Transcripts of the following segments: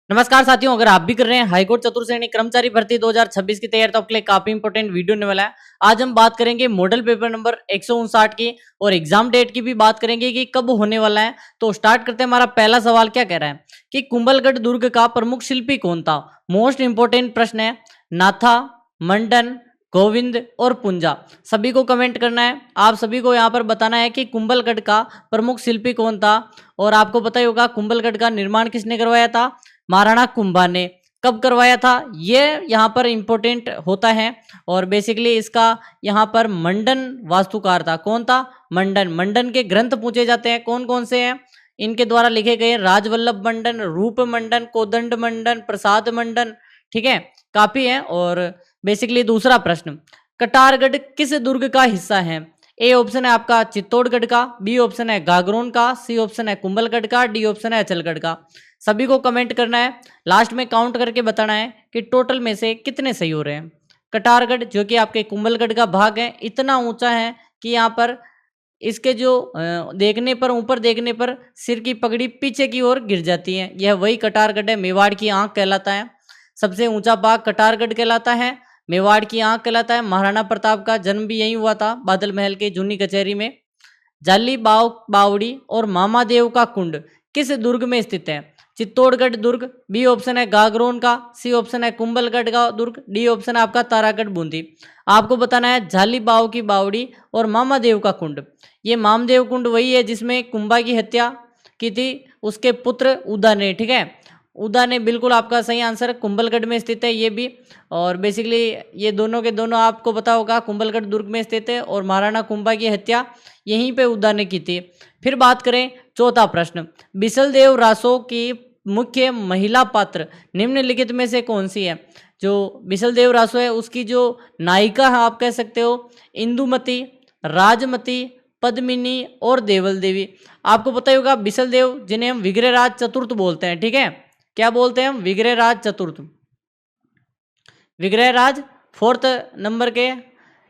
नमस्कार साथियों, अगर आप भी कर रहे हैं हाईकोर्ट चतुर्थ श्रेणी कर्मचारी भर्ती 2026 की तैयारी तो आपके लिए काफी इंपॉर्टेंट वीडियो होने वाला है। आज हम बात करेंगे मॉडल पेपर नंबर 159 की और एग्जाम डेट की भी बात करेंगे कि कब होने वाला है। तो स्टार्ट करते हैं। हमारा पहला सवाल क्या कह रहा है कि कुंभलगढ़ दुर्ग का प्रमुख शिल्पी कौन था। मोस्ट इंपोर्टेंट प्रश्न है। नाथा, मंडन, गोविंद और पुंजा। सभी को कमेंट करना है। आप सभी को यहाँ पर बताना है कि कुंभलगढ़ का प्रमुख शिल्पी कौन था। और आपको पता ही होगा कुंभलगढ़ का निर्माण किसने करवाया था। महाराणा कुंभा ने। कब करवाया था ये यहाँ पर इंपॉर्टेंट होता है। और बेसिकली इसका यहाँ पर मंडन वास्तुकार था। कौन था? मंडन। मंडन के ग्रंथ पूछे जाते हैं। कौन कौन से हैं? इनके द्वारा लिखे गए राजवल्लभ मंडन, रूप मंडन, कोदंड मंडन, प्रसाद मंडन। ठीक है, काफी है। और बेसिकली दूसरा प्रश्न, कटारगढ़ किस दुर्ग का हिस्सा है। ए ऑप्शन है आपका चित्तौड़गढ़ का, बी ऑप्शन है गागरोन का, सी ऑप्शन है कुंभलगढ़ का, डी ऑप्शन है अचलगढ़ का। सभी को कमेंट करना है। लास्ट में काउंट करके बताना है कि टोटल में से कितने सही हो रहे हैं। कटारगढ़ जो कि आपके कुंभलगढ़ का भाग है, इतना ऊंचा है कि यहाँ पर इसके जो देखने पर, ऊपर देखने पर सिर की पगड़ी पीछे की ओर गिर जाती है। यह वही कटारगढ़ है। मेवाड़ की आंख कहलाता है। सबसे ऊंचा भाग कटारगढ़ कहलाता है। मेवाड़ की आंख कहलाता है। महाराणा प्रताप का जन्म भी यहीं हुआ था, बादल महल के जूनी कचहरी में। जाली बावड़ी और मामादेव का कुंड किस दुर्ग में स्थित है। चित्तौड़गढ़ दुर्ग, बी ऑप्शन है गागरोन का, सी ऑप्शन है कुंभलगढ़ का दुर्ग, डी ऑप्शन है आपका तारागढ़ बूंदी। आपको बताना है झाली बाव की बावड़ी और मामादेव का कुंड। ये मामदेव कुंड वही है जिसमें कुंभा की हत्या की थी उसके पुत्र उदा ने। ठीक है, उदा ने बिल्कुल आपका सही आंसर। कुंभलगढ़ में स्थित है ये भी। और बेसिकली ये दोनों के दोनों आपको पता होगा कुंभलगढ़ दुर्ग में स्थित है। और महाराणा कुंभा की हत्या यहीं पे उदा ने की थी। फिर बात करें चौथा प्रश्न, बिसलदेव रासो की मुख्य महिला पात्र निम्नलिखित में से कौन सी है। जो बिसलदेव रासो है उसकी जो नायिका है आप कह सकते हो इंदुमती, राजमती, पद्मिनी और देवल देवी। आपको पता ही होगा बिसलदेव जिन्हें हम विग्रहराज चतुर्थ बोलते हैं। ठीक है, क्या बोलते हैं हम? विग्रहराज चतुर्थ। विग्रहराज फोर्थ नंबर के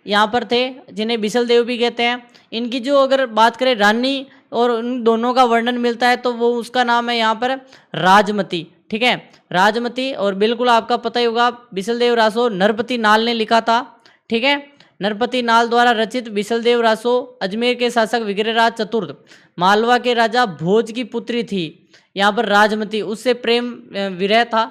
यहाँ पर थे, जिन्हें बिसल देव भी कहते हैं। इनकी जो अगर बात करें रानी और उन दोनों का वर्णन मिलता है तो वो उसका नाम है यहाँ पर राजमती। ठीक है, राजमती। और बिल्कुल आपका पता ही होगा बिसलदेव रासो नरपति नाल ने लिखा था। ठीक है, नरपति नाल द्वारा रचित बिसलदेव रासो अजमेर के शासक विग्रहराज चतुर्थ मालवा के राजा भोज की पुत्री थी। यहाँ पर राजमती, उससे प्रेम विरह था।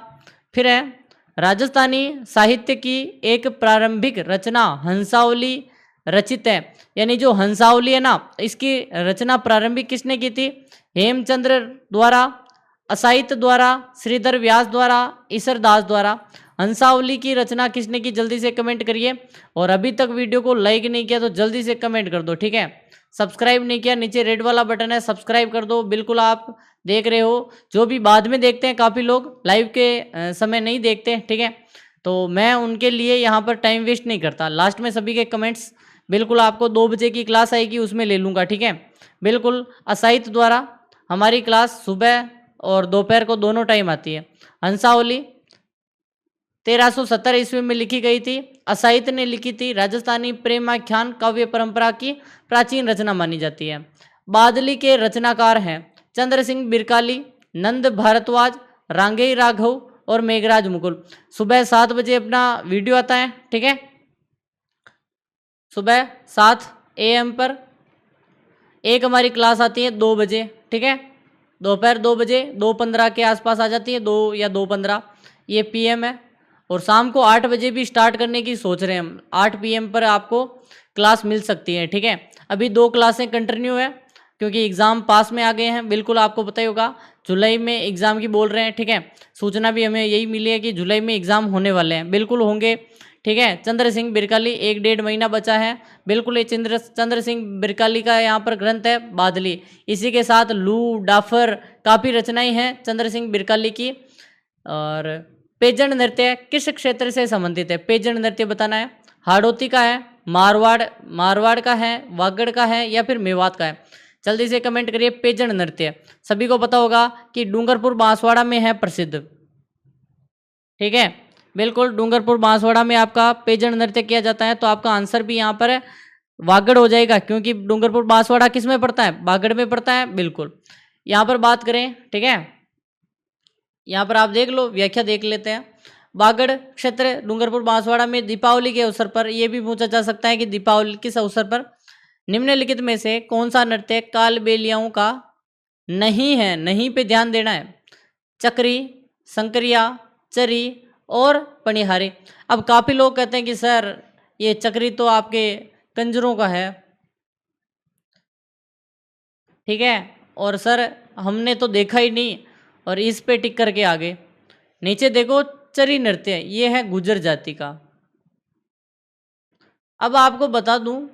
फिर है राजस्थानी साहित्य की एक प्रारंभिक रचना हंसावली रचित है। यानी जो हंसावली है ना, इसकी रचना प्रारंभिक किसने की थी? हेमचंद्र द्वारा, असाहित्य द्वारा, श्रीधर व्यास द्वारा, ईसरदास द्वारा। हंसावली की रचना किसने की? जल्दी से कमेंट करिए। और अभी तक वीडियो को लाइक नहीं किया तो जल्दी से कमेंट कर दो। ठीक है, सब्सक्राइब नहीं किया, नीचे रेड वाला बटन है, सब्सक्राइब कर दो। बिल्कुल आप देख रहे हो, जो भी बाद में देखते हैं, काफ़ी लोग लाइव के समय नहीं देखते। ठीक है, तो मैं उनके लिए यहाँ पर टाइम वेस्ट नहीं करता। लास्ट में सभी के कमेंट्स बिल्कुल आपको 2 बजे की क्लास आएगी उसमें ले लूँगा। ठीक है, बिल्कुल असाहित्य द्वारा हमारी क्लास सुबह और दोपहर को दोनों टाइम आती है। हंसावली 1370 ईस्वी में लिखी गई थी। असाहित्य ने लिखी थी। राजस्थानी प्रेमाख्यान काव्य परंपरा की प्राचीन रचना मानी जाती है। बादली के रचनाकार हैं चंद्र सिंह बिरकाली, नंद भारद्वाज, रांगेय राघव और मेघराज मुकुल। सुबह 7 बजे अपना वीडियो आता है। ठीक है, सुबह 7 AM पर एक हमारी क्लास आती है 2 बजे। ठीक है, दोपहर 2 बजे 2:15 के आसपास आ जाती है, 2 या 2:15 ये PM है। और शाम को 8 बजे भी स्टार्ट करने की सोच रहे हैं हम। 8 PM पर आपको क्लास मिल सकती है। ठीक है, अभी 2 क्लासें कंटिन्यू है क्योंकि एग्ज़ाम पास में आ गए हैं। बिल्कुल आपको पता ही होगा जुलाई में एग्ज़ाम की बोल रहे हैं। ठीक है, सूचना भी हमें यही मिली है कि जुलाई में एग्ज़ाम होने वाले हैं। बिल्कुल होंगे। ठीक है, चंद्र सिंह बिरकाली 1-1.5 महीना बचा है। बिल्कुल ये चंद्र सिंह बिरकाली का यहाँ पर ग्रंथ है बादली। इसी के साथ लू, डाफर, काफ़ी रचनाएं हैं चंद्र सिंह बिरकाली की। और पेजन नृत्य किस क्षेत्र से संबंधित है? पेजन नृत्य बताना है। हाड़ौती का है, मारवाड़ का है, वागड़ का है या फिर मेवात का है? जल्दी से कमेंट करिए। पेजन नृत्य सभी को पता होगा कि डूंगरपुर बांसवाड़ा में है प्रसिद्ध। ठीक है, बिल्कुल डूंगरपुर बांसवाड़ा में आपका पेजन नृत्य किया जाता है। तो आपका आंसर भी यहाँ पर वागड़ हो जाएगा क्योंकि डूंगरपुर बांसवाड़ा किस में पड़ता है? वागड़ में पड़ता है। बिल्कुल, यहाँ पर बात करें। ठीक है, यहाँ पर आप देख लो, व्याख्या देख लेते हैं। बागड़ क्षेत्र डूंगरपुर बांसवाड़ा में दीपावली के अवसर पर, यह भी पूछा जा सकता है कि दीपावली किस अवसर पर, निम्नलिखित में से कौन सा नृत्य कालबेलियाओं का नहीं है? नहीं पे ध्यान देना है। चक्री, संकरिया, चरी और पनिहारी। अब काफी लोग कहते हैं कि सर ये चक्री तो आपके कंजरों का है, ठीक है, और सर हमने तो देखा ही नहीं, और इस पे टिक करके आगे। नीचे देखो, चरी नृत्य, ये है गुर्जर जाति का। अब आपको बता दूं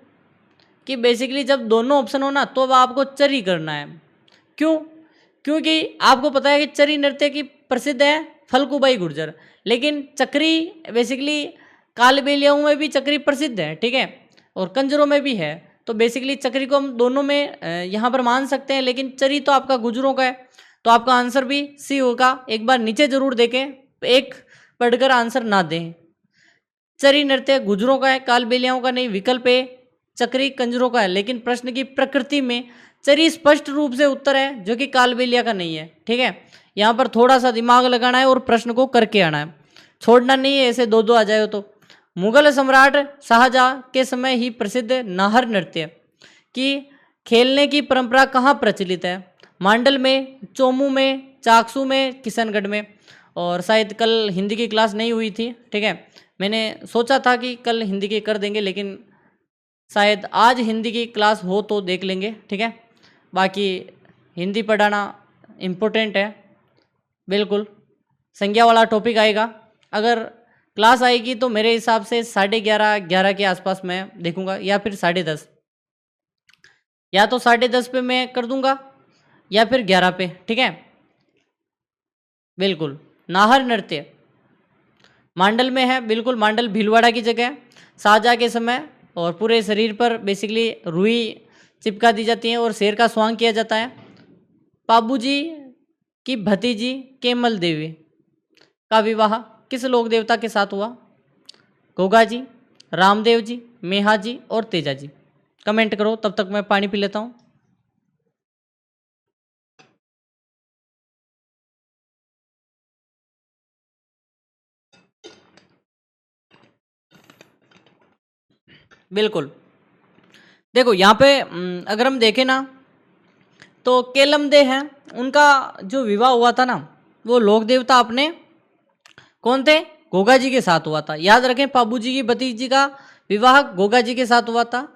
कि बेसिकली जब दोनों ऑप्शन हो ना, तो अब आपको चरी करना है। क्यों? क्योंकि आपको पता है कि चरी नृत्य की प्रसिद्ध है फलकुबाई गुर्जर, लेकिन चक्री बेसिकली कालबेलियाओं में भी चक्री प्रसिद्ध है, ठीक है, और कंजरों में भी है। तो बेसिकली चक्री को हम दोनों में यहाँ पर मान सकते हैं, लेकिन चरी तो आपका गुजरों का है, तो आपका आंसर भी सी होगा। एक बार नीचे जरूर देखें, एक पढ़कर आंसर ना दें। चरी नृत्य गुजरों का है, कालबेलियाओं का नहीं। विकल्प ए चक्री कंजरों का है, लेकिन प्रश्न की प्रकृति में चरी स्पष्ट रूप से उत्तर है, जो कि कालबेलिया का नहीं है, ठीक है। यहाँ पर थोड़ा सा दिमाग लगाना है और प्रश्न को करके आना है, छोड़ना नहीं है, ऐसे दो दो आ जाए तो। मुगल सम्राट शाहजहां के समय ही प्रसिद्ध नाहर नृत्य की खेलने की परंपरा कहाँ प्रचलित है? मांडल में, चोमू में, चाकसू में, किशनगढ़ में। और शायद कल हिंदी की क्लास नहीं हुई थी, ठीक है, मैंने सोचा था कि कल हिंदी की कर देंगे, लेकिन शायद आज हिंदी की क्लास हो तो देख लेंगे, ठीक है। बाकी हिंदी पढ़ाना इम्पोर्टेंट है, बिल्कुल। संज्ञा वाला टॉपिक आएगा, अगर क्लास आएगी तो मेरे हिसाब से 11:30 के आसपास मैं देखूंगा, या फिर 10:30, या तो 10:30 पे मैं कर दूंगा, या फिर 11 पे, ठीक है। बिल्कुल, नाहर नृत्य मांडल में है, बिल्कुल, मांडल भीलवाड़ा की जगह है। शाहजहां के समय, और पूरे शरीर पर बेसिकली रुई चिपका दी जाती है और शेर का स्वांग किया जाता है। पाबूजी की भतीजी केमल देवी का विवाह किस लोक देवता के साथ हुआ? गोगा जी, रामदेव जी, मेहा जी और तेजा जी। कमेंट करो, तब तक मैं पानी पी लेता हूँ। बिल्कुल, देखो यहाँ पे अगर हम देखें ना, तो केलमदे हैं, उनका जो विवाह हुआ था ना, वो लोक देवता अपने कौन थे? गोगा जी के साथ हुआ था। याद रखें, पाबू जी की भतीजी का विवाह गोगा जी के साथ हुआ था।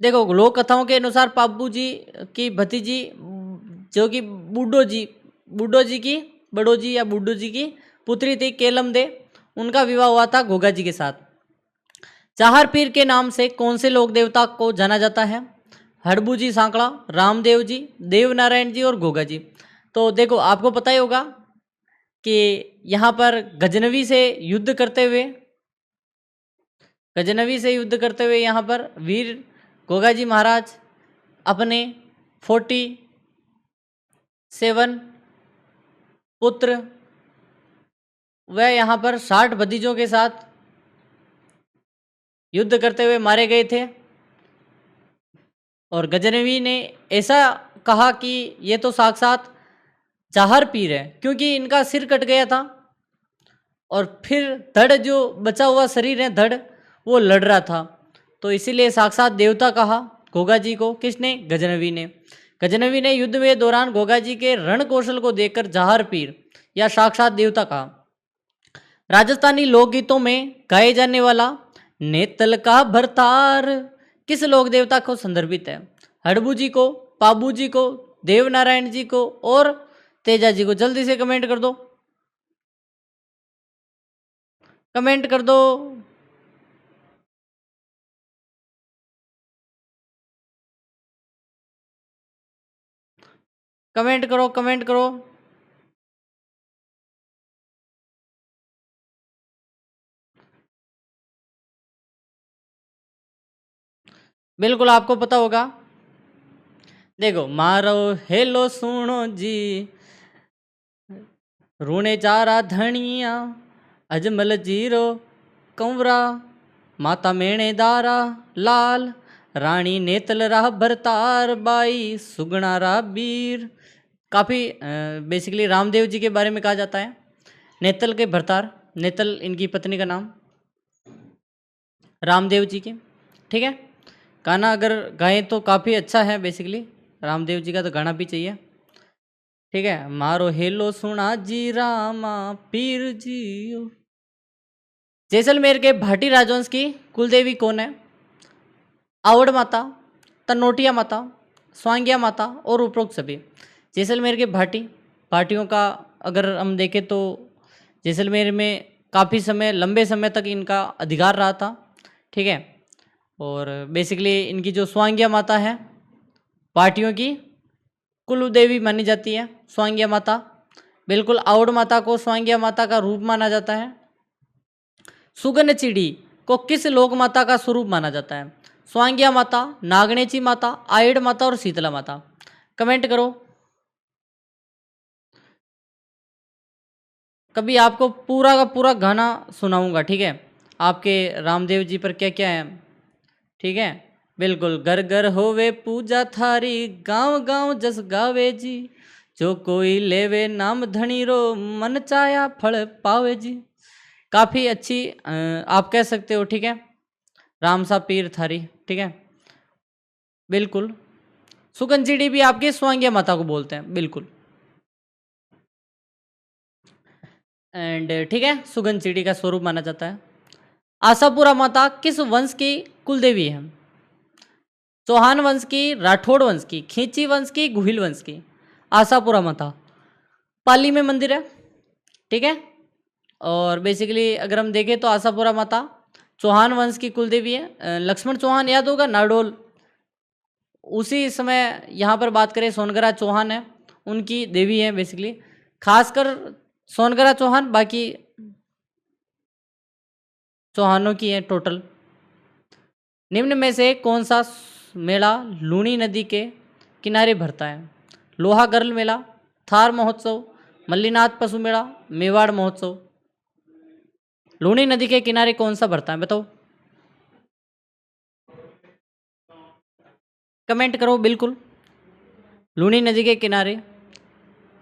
देखो, लोक कथाओं के अनुसार पाबू जी की भतीजी, जो कि बूढ़ो जी की, बड़ो जी या बूढ़ो जी की पुत्री थी केलमदे, उनका विवाह हुआ था गोगा जी के साथ। चाहर पीर के नाम से कौन से लोक देवता को जाना जाता है? हड़बू जी सांकड़ा, रामदेव जी, देव नारायण जी और गोगा जी। तो देखो, आपको पता ही होगा कि यहाँ पर गजनवी से युद्ध करते हुए यहाँ पर वीर गोगा जी महाराज अपने 47 पुत्र व यहाँ पर 60 भतीजों के साथ युद्ध करते हुए मारे गए थे। और गजनवी ने ऐसा कहा कि ये तो साक्षात चाहर पीर है, क्योंकि इनका सिर कट गया था और फिर धड़, जो बचा हुआ शरीर है धड़, वो लड़ रहा था, तो इसीलिए साक्षात देवता कहा गोगा जी को। किसने? गजनवी ने। गजनवी ने युद्ध में दौरान गोगा जी के रण कौशल को देखकर जहार पीर या साक्षात देवता कहा। राजस्थानी लोकगीतों में गाए जाने वाला नेतल का भरतार किस लोक देवता को संदर्भित है? हड़बू जी को, पाबू जी को, देव नारायण जी को और तेजा जी को। जल्दी से कमेंट कर दो, कमेंट कर दो। कमेंट करो, कमेंट करो। बिल्कुल आपको पता होगा। देखो, मारो हेलो सुनो जी, रूणे चारा धनिया, अजमल जीरो कंवरा, माता मेणे दारा लाल, रानी नेतल राह भरतार बाई, सुगना रा बीर, काफ़ी बेसिकली रामदेव जी के बारे में कहा जाता है। नेतल के भरतार, नेतल इनकी पत्नी का नाम, रामदेव जी के, ठीक है। गाना अगर गाएं तो काफ़ी अच्छा है बेसिकली, रामदेव जी का तो गाना भी चाहिए, ठीक है। मारो हेलो सुना जी रामा पीर जी। जैसलमेर के भाटी राजवंश की कुलदेवी कौन है? आवड़ माता, तनोटिया माता, स्वांगिया माता और उपरोक्त सभी। जैसलमेर के भाटियों का अगर हम देखें तो जैसलमेर में काफ़ी समय, लंबे समय तक इनका अधिकार रहा था, ठीक है। और बेसिकली इनकी जो स्वांगिया माता है, भाटियों की कुल देवी मानी जाती है स्वांगिया माता। बिल्कुल आवड़ माता को स्वांगिया माता का रूप माना जाता है। सुगन चिड़ी को किस लोक माता का स्वरूप माना जाता है? स्वांगिया माता, नागणेची माता, आयड़ माता और शीतला माता। कमेंट करो। कभी आपको पूरा का पूरा गाना सुनाऊंगा, ठीक है, आपके रामदेव जी पर क्या क्या है, ठीक है। बिल्कुल, घर घर होवे पूजा थारी, गांव गांव जस गावे जी, जो कोई लेवे नाम धनी रो, मन चाया फल पावे जी। काफ़ी अच्छी आप कह सकते हो, ठीक है, राम सा पीर थारी, ठीक है। बिल्कुल, सुगंजिड़ी भी आपके स्वांगिया माता को बोलते हैं, बिल्कुल। एंड ठीक है, सुगंजिड़ी का स्वरूप माना जाता है। आशापुरा माता किस वंश की कुलदेवी है? चौहान वंश की, राठौड़ वंश की, खींची वंश की, गुहिल वंश की। आशापुरा माता पाली में मंदिर है, ठीक है। और बेसिकली अगर हम देखें तो आशापुरा माता चौहान वंश की कुलदेवी है। लक्ष्मण चौहान याद होगा, नाडोल, उसी समय यहाँ पर बात करें सोनगरा चौहान है, उनकी देवी है बेसिकली, खासकर सोनगरा चौहान, बाकी चौहानों की है टोटल। निम्न में से कौन सा मेला लूनी नदी के किनारे भरता है? लोहा गर्ल मेला, थार महोत्सव, मल्लीनाथ पशु मेला, मेवाड़ महोत्सव। लूनी नदी के किनारे कौन सा भरता है, बताओ, कमेंट करो। बिल्कुल, लूनी नदी के किनारे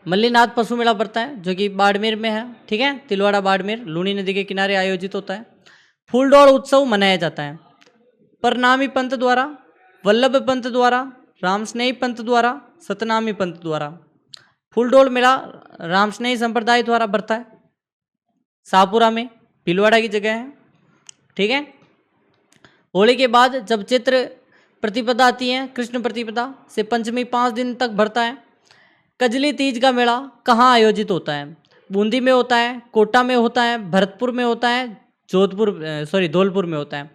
मल्लीनाथ पशु मेला पड़ता है, जो कि बाड़मेर में है, ठीक है, तिलवाड़ा बाड़मेर, लूनी नदी के किनारे आयोजित होता है। फूलडोल उत्सव मनाया जाता है परनामी पंथ द्वारा, वल्लभ पंथ द्वारा, रामस्नेही पंथ द्वारा, सतनामी पंथ द्वारा। फूलडोल मेला रामस्नेही संप्रदाय द्वारा बढ़ता है, शाहपुरा में, भीलवाड़ा की जगह है, ठीक है। होली के बाद जब चित्र प्रतिपदा आती है, कृष्ण प्रतिपदा से पंचमी 5 दिन तक बढ़ता है। कजली तीज का मेला कहाँ आयोजित होता है? बूंदी में होता है, कोटा में होता है, भरतपुर में होता है, धौलपुर में होता है।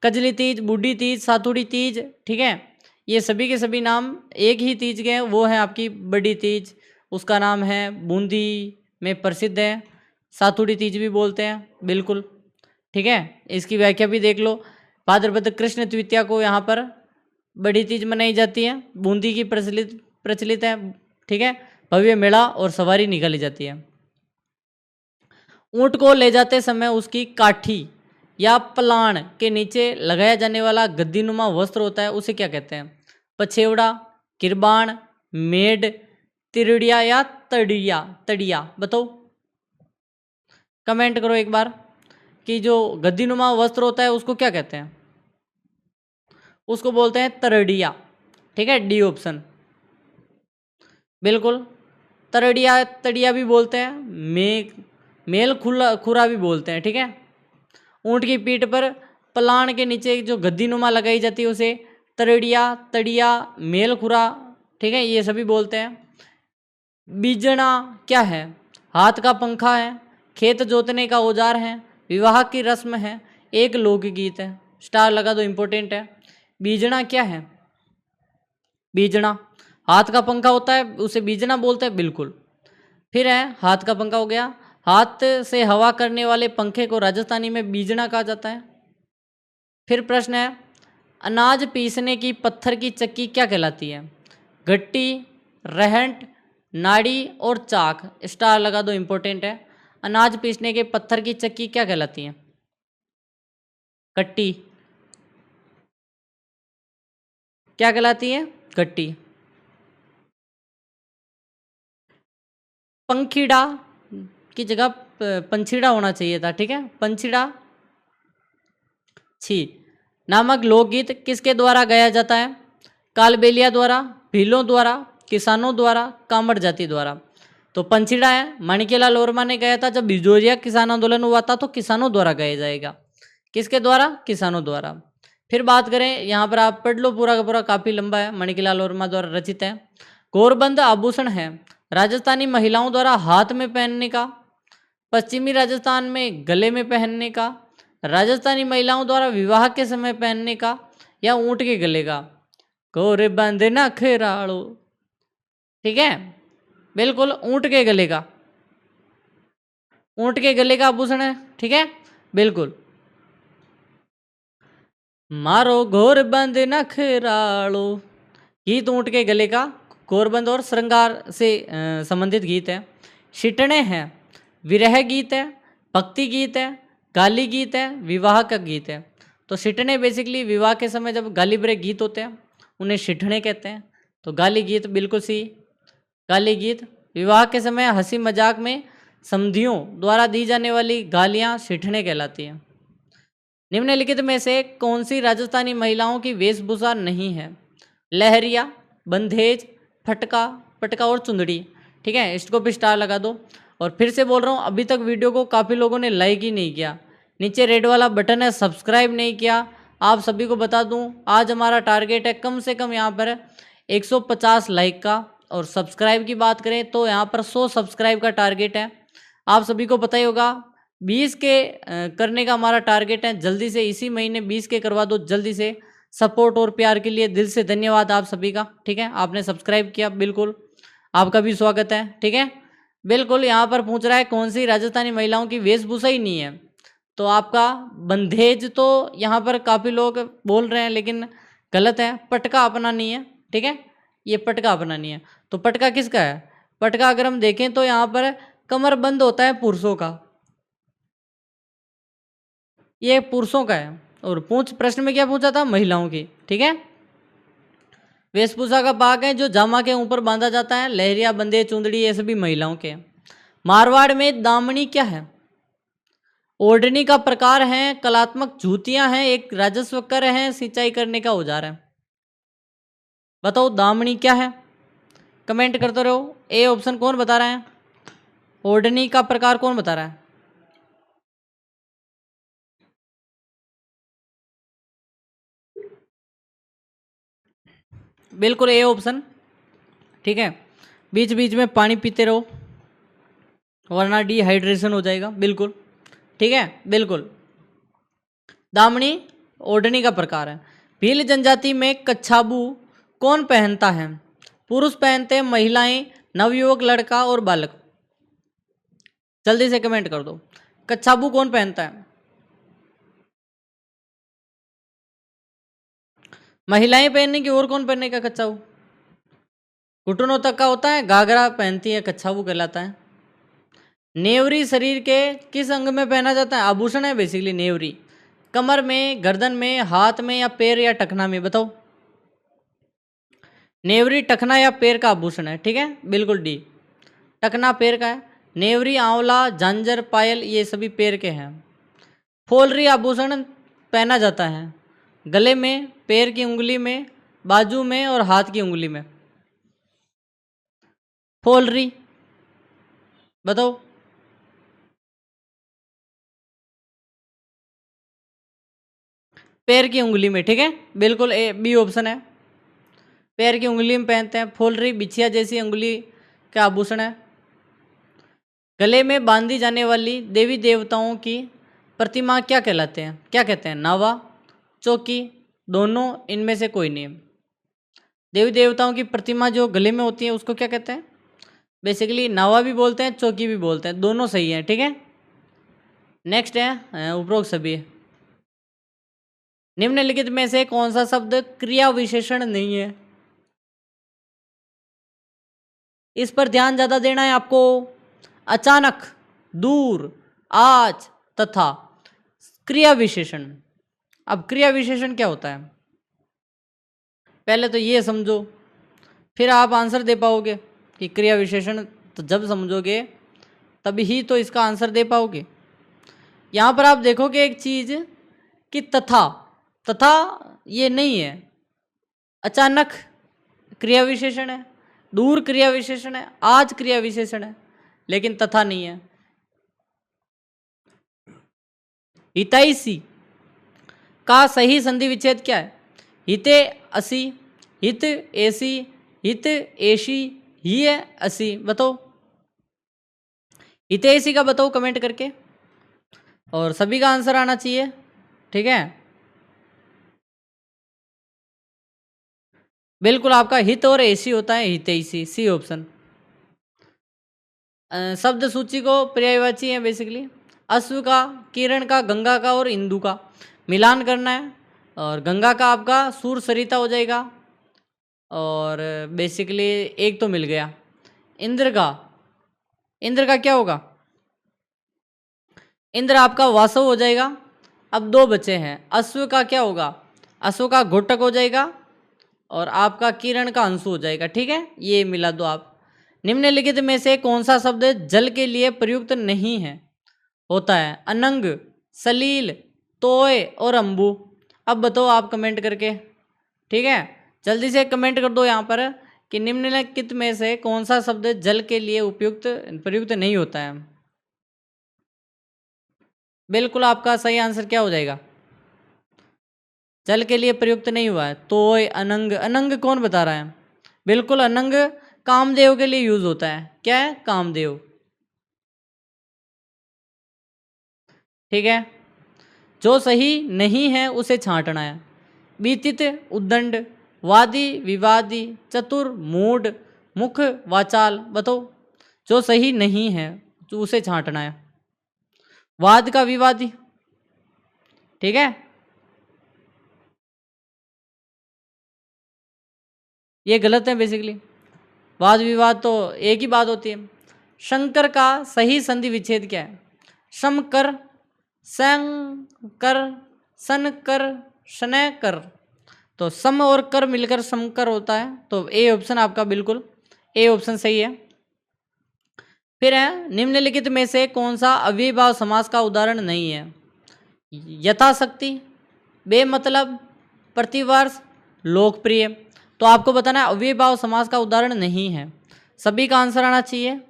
कजली तीज, बूढ़ी तीज, सातुड़ी तीज, ठीक है, ये सभी के सभी नाम एक ही तीज के हैं, वो है आपकी बड़ी तीज, उसका नाम है बूंदी में प्रसिद्ध है, सातुड़ी तीज भी बोलते हैं, बिल्कुल, ठीक है। इसकी व्याख्या भी देख लो। भाद्रपद कृष्ण तृतीया को यहाँ पर बड़ी तीज मनाई जाती है, बूंदी की प्रचलित प्रचलित है, ठीक है। भव्य मेला और सवारी निकाली जाती है। ऊंट को ले जाते समय उसकी काठी या पलाण के नीचे लगाया जाने वाला गद्दीनुमा वस्त्र होता है, उसे क्या कहते हैं? पछेवड़ा, किरबाण, मेड, तिरड़िया या तड़िया? तड़िया बताओ, कमेंट करो एक बार कि जो गद्दीनुमा वस्त्र होता है उसको क्या कहते हैं? उसको बोलते हैं तरड़िया, ठीक है, डी ऑप्शन, बिल्कुल। तरड़िया, तड़िया भी बोलते हैं, मेल खुला खुरा भी बोलते हैं, ठीक है। ऊंट की पीठ पर पलाण के नीचे जो गद्दीनुमा लगाई जाती है उसे तरड़िया, तड़िया, मेल खुरा, ठीक है, ये सभी बोलते हैं। बीजना क्या है? हाथ का पंखा है, खेत जोतने का औजार है, विवाह की रस्म है, एक लोकगीत है। स्टार लगा दो, इंपॉर्टेंट है। बीजना क्या है? बीजना हाथ का पंखा होता है, उसे बीजना बोलते हैं, बिल्कुल। फिर है हाथ का पंखा हो गया, हाथ से हवा करने वाले पंखे को राजस्थानी में बीजना कहा जाता है। फिर प्रश्न है, अनाज पीसने की पत्थर की चक्की क्या कहलाती है? गट्टी, रहंट, नाड़ी और चाक। स्टार लगा दो, इंपॉर्टेंट है। अनाज पीसने के पत्थर की चक्की क्या कहलाती है? गट्टी, क्या कहलाती है? गट्टी। पंखीड़ा की जगह पंछीड़ा होना चाहिए था, ठीक है, पंछीड़ा। छी नामक लोकगीत किसके द्वारा गाया जाता है? कालबेलिया द्वारा, भीलों द्वारा, किसानों द्वारा, कामड़ जाति द्वारा। तो पंछीड़ा है, माणिक्यलाल वर्मा ने गाया था। जब भिजोरिया किसान आंदोलन हुआ था तो किसानों द्वारा गाया जाएगा। किसके द्वारा? किसानों द्वारा। फिर बात करें, यहाँ पर आप पढ़ लो पूरा का पूरा, काफी लंबा है, माणिक्यलाल वर्मा द्वारा रचित है। गौरबंद आभूषण है राजस्थानी महिलाओं द्वारा हाथ में पहनने का, पश्चिमी राजस्थान में गले में पहनने का, राजस्थानी महिलाओं द्वारा विवाह के समय पहनने का, या ऊंट के गले का। गौरबंद ना खेराड़ो, ठीक है, बिल्कुल ऊंट के गले का, ऊंट के गले का आभूषण है, ठीक है, बिल्कुल। मारो घोरबंद नखरालो गीत ऊंट के गले का घोरबंद और श्रृंगार से संबंधित गीत है। शिटने हैं विरह गीत है, भक्ति गीत है, गाली गीत है, विवाह का गीत है। तो शिटने बेसिकली विवाह के समय जब गाली भरे गीत होते हैं उन्हें शिटने कहते हैं। तो गाली गीत बिल्कुल सी, गाली गीत। विवाह के समय हंसी मजाक में समधियों द्वारा दी जाने वाली गालियां शिटने कहलाती हैं। निम्नलिखित में से कौन सी राजस्थानी महिलाओं की वेशभूषा नहीं है? लहरिया, बंधेज, फटका, पटका और चुंदड़ी, ठीक है, इसको भी स्टार लगा दो। और फिर से बोल रहा हूँ, अभी तक वीडियो को काफ़ी लोगों ने लाइक ही नहीं किया। नीचे रेड वाला बटन है, सब्सक्राइब नहीं किया। आप सभी को बता दूं, आज हमारा टारगेट है कम से कम यहाँ पर 150 लाइक का, और सब्सक्राइब की बात करें तो यहाँ पर 100 सब्सक्राइब का टारगेट है। आप सभी को पता ही होगा 20 के करने का हमारा टारगेट है। जल्दी से इसी महीने 20 के करवा दो जल्दी से। सपोर्ट और प्यार के लिए दिल से धन्यवाद आप सभी का, ठीक है। आपने सब्सक्राइब किया, बिल्कुल आपका भी स्वागत है, ठीक है। बिल्कुल यहाँ पर पूछ रहा है कौन सी राजस्थानी महिलाओं की वेशभूषा ही नहीं है, तो आपका बंधेज तो यहाँ पर काफ़ी लोग बोल रहे हैं लेकिन गलत है। पटका अपना नहीं है, ठीक है, ये पटका अपना नहीं है। तो पटका किसका है? पटका अगर हम देखें तो यहाँ पर कमर बंद होता है पुरुषों का, ये पुरुषों का है। और प्रश्न में क्या पूछा था? महिलाओं की, ठीक है। वेशभूषा का भाग है जो जामा के ऊपर बांधा जाता है, लहरिया, बंदे, चुंदड़ी, ये सभी महिलाओं के। मारवाड़ में दामनी क्या है? ओढ़नी का प्रकार है, कलात्मक जूतियां हैं, एक राजस्व कर है, सिंचाई करने का औजार है। बताओ दामनी क्या है? कमेंट करते रहो। ए ऑप्शन कौन बता रहा है? ओढ़नी का प्रकार कौन बता रहा है? बिल्कुल ए ऑप्शन, ठीक है। बीच बीच में पानी पीते रहो वरना डिहाइड्रेशन हो जाएगा, बिल्कुल, ठीक है, बिल्कुल। दामनी ओढ़नी का प्रकार है। भील जनजाति में कच्छाबू कौन पहनता है? पुरुष पहनते हैं, महिलाएं, नवयुवक, लड़का और बालक। जल्दी से कमेंट कर दो, कच्छाबू कौन पहनता है? महिलाएं पहनेगी, और कौन पहनेगा कच्छाबू? घुटनों तक का होता है, घाघरा पहनती है, कच्छाबू कहलाता है। नेवरी शरीर के किस अंग में पहना जाता है? आभूषण है बेसिकली नेवरी। कमर में, गर्दन में, हाथ में, या पैर या टखना में? बताओ। नेवरी टखना या पैर का आभूषण है, ठीक है, बिल्कुल डी, टखना पैर का है। नेवरी, आंवला, झांझर, पायल ये सभी पैर के हैं। फोलरी आभूषण पहना जाता है गले में, पैर की उंगली में, बाजू में और हाथ की उंगली में। फोलरी बताओ। पैर की उंगली में, ठीक है, बिल्कुल ए बी ऑप्शन है, पैर की उंगली में पहनते हैं। फोलरी बिछिया जैसी उंगली का आभूषण है। गले में बांधी जाने वाली देवी देवताओं की प्रतिमा क्या कहलाते हैं? क्या कहते हैं? नावा, चौकी, दोनों, इनमें से कोई नहीं। देवी देवताओं की प्रतिमा जो गले में होती है उसको क्या कहते हैं? बेसिकली नावा भी बोलते हैं, चौकी भी बोलते हैं, दोनों सही है, ठीक है। नेक्स्ट है उपरोक्त सभी। निम्नलिखित में से कौन सा शब्द क्रिया विशेषण नहीं है? इस पर ध्यान ज्यादा देना है आपको। अचानक, दूर, आज, तथा। क्रिया विशेषण। अब क्रिया विशेषण क्या होता है पहले तो ये समझो, फिर आप आंसर दे पाओगे कि क्रिया विशेषण तो जब समझोगे तभी तो इसका आंसर दे पाओगे। यहाँ पर आप देखोगे एक चीज कि तथा, तथा ये नहीं है, अचानक क्रिया विशेषण है, दूर क्रिया विशेषण है, आज क्रिया विशेषण है, लेकिन तथा नहीं है। हितैषी का सही संधि विच्छेद क्या है? हिते असी, हित एसी, हित एशी, ही है असी। बताओ हितैषी का, बताओ कमेंट करके, और सभी का आंसर आना चाहिए, ठीक है। बिल्कुल आपका हित और एसी होता है हितैषी, सी ऑप्शन। शब्द सूची को पर्यायवाची है बेसिकली। अश्व का, किरण का, गंगा का और इंदु का मिलान करना है, और गंगा का आपका सूर सरिता हो जाएगा, और बेसिकली एक तो मिल गया। इंद्र का, इंद्र का क्या होगा? इंद्र आपका वासव हो जाएगा। अब दो बचे हैं। अश्व का क्या होगा? अश्व का घोटक हो जाएगा, और आपका किरण का अंशु हो जाएगा, ठीक है। ये मिला दो आप। निम्नलिखित में से कौन सा शब्द जल के लिए प्रयुक्त नहीं है? होता है अनंग, सलील, तोय और अंबु। अब बताओ आप कमेंट करके, ठीक है। जल्दी से कमेंट कर दो यहाँ पर कि निम्नलिखित में से कौन सा शब्द जल के लिए उपयुक्त प्रयुक्त नहीं होता है। बिल्कुल आपका सही आंसर क्या हो जाएगा? जल के लिए प्रयुक्त नहीं हुआ है। तोय, अनंग, अनंग कौन बता रहा है? बिल्कुल अनंग कामदेव के लिए यूज होता है। क्या है? कामदेव, ठीक है। जो सही नहीं है उसे छांटना है। बीतित, उद्दंड, वादी, विवादी, चतुर, मूढ़, मुख, वाचाल। बताओ जो सही नहीं है तो उसे छांटना है। वाद का विवादी, ठीक है। ये गलत है बेसिकली। वाद विवाद तो एक ही बात होती है। शंकर का सही संधि विच्छेद क्या है? शमकर, शंकर, सनकर, शनकर। तो सम और कर मिलकर समकर होता है, तो ए ऑप्शन आपका बिल्कुल ए ऑप्शन सही है। फिर है निम्नलिखित में से कौन सा अव्ययीभाव समास का उदाहरण नहीं है? यथाशक्ति, बेमतलब, प्रतिवर्ष, लोकप्रिय। तो आपको बताना है अव्ययीभाव समास का उदाहरण नहीं है। सभी का आंसर आना चाहिए,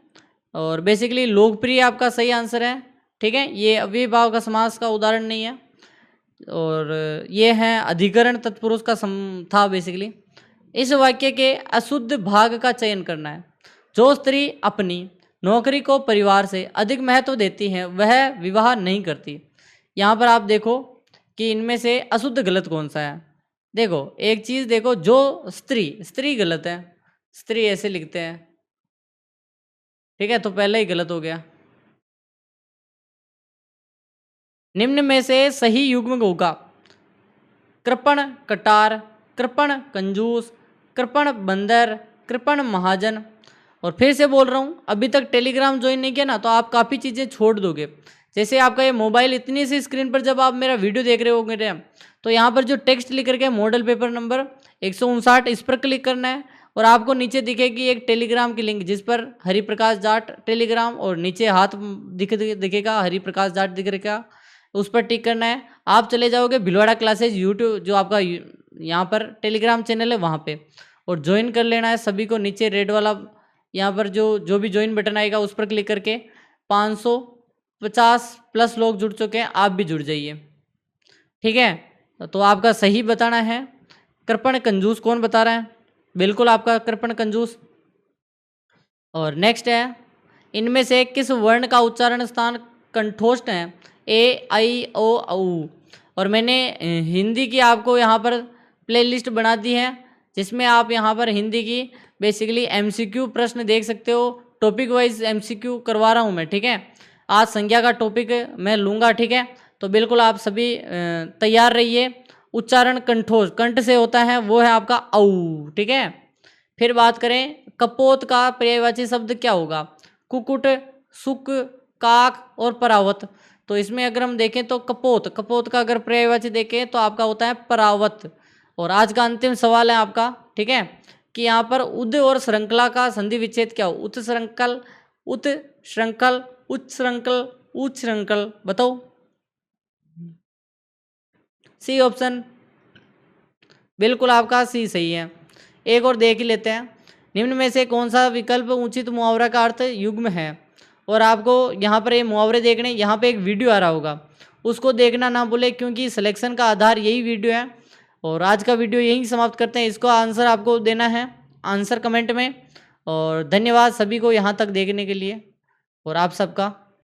और बेसिकली लोकप्रिय आपका सही आंसर है, ठीक है। ये अव्ययीभाव का समास का उदाहरण नहीं है, और ये है अधिकरण तत्पुरुष का था बेसिकली। इस वाक्य के अशुद्ध भाग का चयन करना है। जो स्त्री अपनी नौकरी को परिवार से अधिक महत्व देती है वह विवाह नहीं करती। यहाँ पर आप देखो कि इनमें से अशुद्ध गलत कौन सा है। देखो एक चीज देखो, जो स्त्री, स्त्री गलत है, स्त्री ऐसे लिखते हैं, ठीक है, तो पहले ही गलत हो गया। निम्न में से सही युग्म होगा कृपण कटार, कृपण कंजूस, कृपण बंदर, कृपण महाजन। और फिर से बोल रहा हूँ, अभी तक टेलीग्राम ज्वाइन नहीं किया ना तो आप काफ़ी चीज़ें छोड़ दोगे। जैसे आपका ये मोबाइल इतनी सी स्क्रीन पर जब आप मेरा वीडियो देख रहे होंगे तो यहाँ पर जो टेक्स्ट लिख करके मॉडल पेपर नंबर 159 इस पर क्लिक करना है, और आपको नीचे दिखेगी एक टेलीग्राम की लिंक जिस पर हरिप्रकाश जाट टेलीग्राम, और नीचे हाथ दिखेगा हरिप्रकाश जाट दिखेगा, उस पर टिक करना है। आप चले जाओगे भिलवाड़ा क्लासेज यूट्यूब, जो आपका यहाँ पर टेलीग्राम चैनल है वहाँ पे, और ज्वाइन कर लेना है सभी को। नीचे रेड वाला यहाँ पर जो भी ज्वाइन बटन आएगा उस पर क्लिक करके 550 प्लस लोग जुड़ चुके हैं, आप भी जुड़ जाइए, ठीक है। तो आपका सही बताना है। कृपण कंजूस कौन बता रहा है? बिल्कुल आपका कृपण कंजूस। और नेक्स्ट है इनमें से किस वर्ण का उच्चारण स्थान कंठोष्ठ है? ए, आई, ओ, औ। और मैंने हिंदी की आपको यहाँ पर प्लेलिस्ट बना दी है, जिसमें आप यहाँ पर हिंदी की बेसिकली एमसीक्यू प्रश्न देख सकते हो। टॉपिक वाइज एमसीक्यू करवा रहा हूँ मैं, ठीक है। आज संज्ञा का टॉपिक मैं लूँगा, ठीक है। तो बिल्कुल आप सभी तैयार रहिए। उच्चारण कंठोष, कंठ से होता है, वो है आपका औ, ठीक है। फिर बात करें कपोत का पर्यायवाची शब्द क्या होगा? कुकुट, सुक, काक और परावत। तो इसमें अगर हम देखें तो कपोत, कपोत का अगर पर्यायवाची देखें तो आपका होता है परावत। और आज का अंतिम सवाल है आपका, ठीक है। कि यहाँ पर उद और श्रृंखला का संधि विच्छेद क्या हो? उत श्रृंखल, उत श्रृंखल, उच्च श्रृंखल, उच्च श्रृंखल, बताओ। सी ऑप्शन, बिल्कुल आपका सी सही है। एक और देख ही लेते हैं, निम्न में से कौन सा विकल्प उचित मुहावरा का अर्थ युग्म है? और आपको यहाँ पर ये मुहावरे देखने, यहाँ पे एक वीडियो आ रहा होगा, उसको देखना ना भूले, क्योंकि सिलेक्शन का आधार यही वीडियो है। और आज का वीडियो यहीं समाप्त करते हैं, इसको आंसर आपको देना है, आंसर कमेंट में। और धन्यवाद सभी को यहाँ तक देखने के लिए, और आप सबका